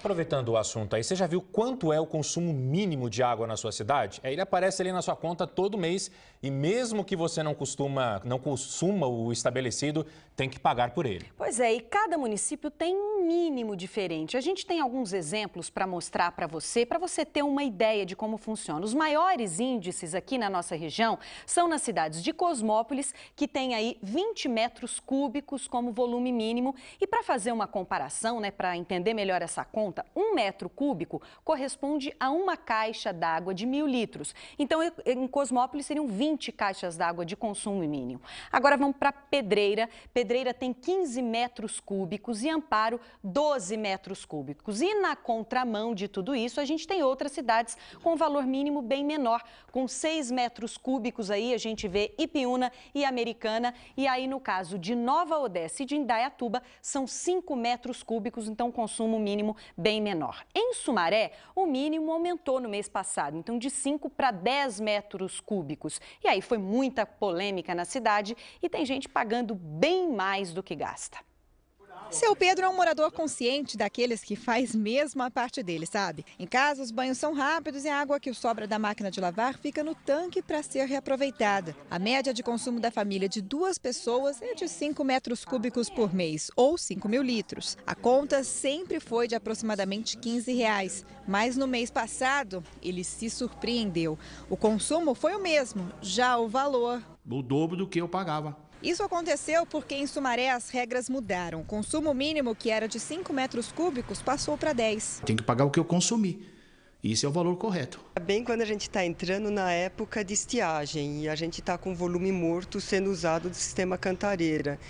Aproveitando o assunto aí, você já viu quanto é o consumo mínimo de água na sua cidade? Ele aparece ali na sua conta todo mês e mesmo que você não consuma o estabelecido, tem que pagar por ele. Pois é, e cada município tem um mínimo diferente. A gente tem alguns exemplos para mostrar para você ter uma ideia de como funciona. Os maiores índices aqui na nossa região são nas cidades de Cosmópolis, que tem aí 20 metros cúbicos como volume mínimo. E para fazer uma comparação, para entender melhor essa conta, 1 metro cúbico corresponde a uma caixa d'água de 1.000 litros. Então, em Cosmópolis, seriam 20 caixas d'água de consumo mínimo. Agora vamos para Pedreira. Pedreira tem 15 metros cúbicos e Amparo 12 metros cúbicos. E na contramão de tudo isso, a gente tem outras cidades com valor mínimo bem menor. Com 6 metros cúbicos aí, a gente vê Ipiúna e Americana. E aí, no caso de Nova Odessa e de Indaiatuba, são 5 metros cúbicos, então consumo mínimo bem menor. Em Sumaré, o mínimo aumentou no mês passado, então de 5 para 10 metros cúbicos. E aí foi muita polêmica na cidade e tem gente pagando bem mais do que gasta. Seu Pedro é um morador consciente daqueles que faz mesmo a parte dele, sabe? Em casa, os banhos são rápidos e a água que sobra da máquina de lavar fica no tanque para ser reaproveitada. A média de consumo da família de 2 pessoas é de 5 metros cúbicos por mês, ou 5.000 litros. A conta sempre foi de aproximadamente R$15, mas no mês passado ele se surpreendeu. O consumo foi o mesmo, já o valor o dobro do que eu pagava. Isso aconteceu porque em Sumaré as regras mudaram. O consumo mínimo, que era de 5 metros cúbicos, passou para 10. Tem que pagar o que eu consumi. Isso é o valor correto. É bem quando a gente está entrando na época de estiagem e a gente está com volume morto sendo usado do sistema Cantareira.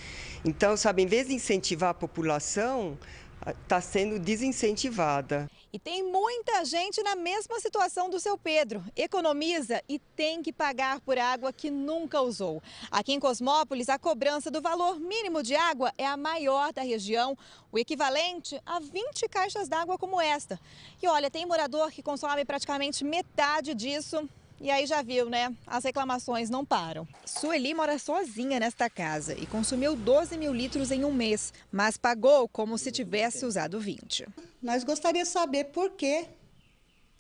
Então, sabe, em vez de incentivar a população, está sendo desincentivada. E tem muita gente na mesma situação do seu Pedro. Economiza e tem que pagar por água que nunca usou. Aqui em Cosmópolis, a cobrança do valor mínimo de água é a maior da região, o equivalente a 20 caixas d'água como esta. E olha, tem morador que consome praticamente metade disso. E aí já viu, né? As reclamações não param. Sueli mora sozinha nesta casa e consumiu 12.000 litros em um mês, mas pagou como se tivesse usado 20. Nós gostaríamos de saber por que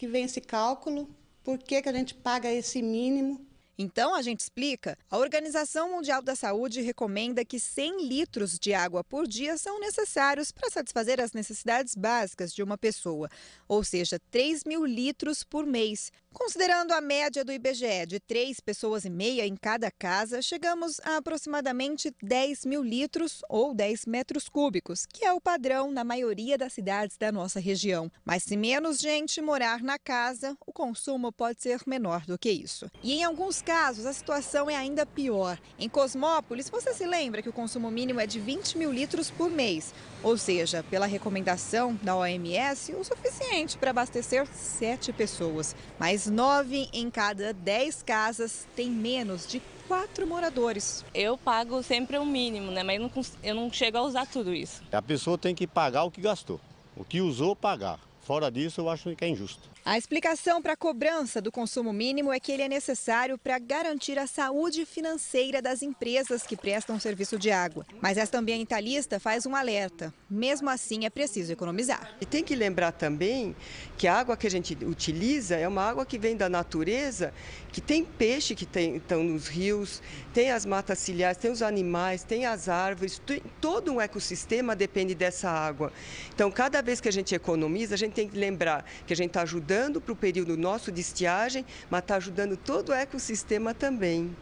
vem esse cálculo, por que a gente paga esse mínimo. Então, a gente explica. A Organização Mundial da Saúde recomenda que 100 litros de água por dia são necessários para satisfazer as necessidades básicas de uma pessoa, ou seja, 3.000 litros por mês. Considerando a média do IBGE de 3,5 pessoas em cada casa, chegamos a aproximadamente 10.000 litros ou 10 metros cúbicos, que é o padrão na maioria das cidades da nossa região. Mas se menos gente morar na casa, o consumo pode ser menor do que isso. E em alguns casos, a situação é ainda pior. Em Cosmópolis, você se lembra que o consumo mínimo é de 20.000 litros por mês, ou seja, pela recomendação da OMS, o suficiente para abastecer 7 pessoas. Mas 9 em cada 10 casas têm menos de 4 moradores. Eu pago sempre o mínimo, mas eu não chego a usar tudo isso. A pessoa tem que pagar o que gastou, o que usou, pagar. Fora disso, eu acho que é injusto. A explicação para a cobrança do consumo mínimo é que ele é necessário para garantir a saúde financeira das empresas que prestam serviço de água. Mas esta ambientalista faz um alerta. Mesmo assim, é preciso economizar. E tem que lembrar também que a água que a gente utiliza é uma água que vem da natureza, que tem peixe que estão nos rios, tem as matas ciliares, tem os animais, tem as árvores, todo um ecossistema depende dessa água. Então, cada vez que a gente economiza, a gente tem que lembrar que a gente está ajudando para o período nosso de estiagem, mas está ajudando todo o ecossistema também.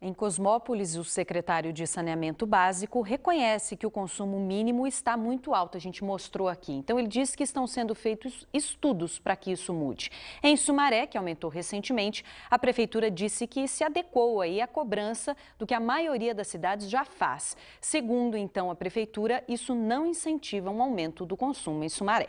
Em Cosmópolis, o secretário de Saneamento Básico reconhece que o consumo mínimo está muito alto, a gente mostrou aqui. Então, ele diz que estão sendo feitos estudos para que isso mude. Em Sumaré, que aumentou recentemente, a prefeitura disse que se adequou aí à cobrança do que a maioria das cidades já faz. Segundo, então, a prefeitura, isso não incentiva um aumento do consumo em Sumaré.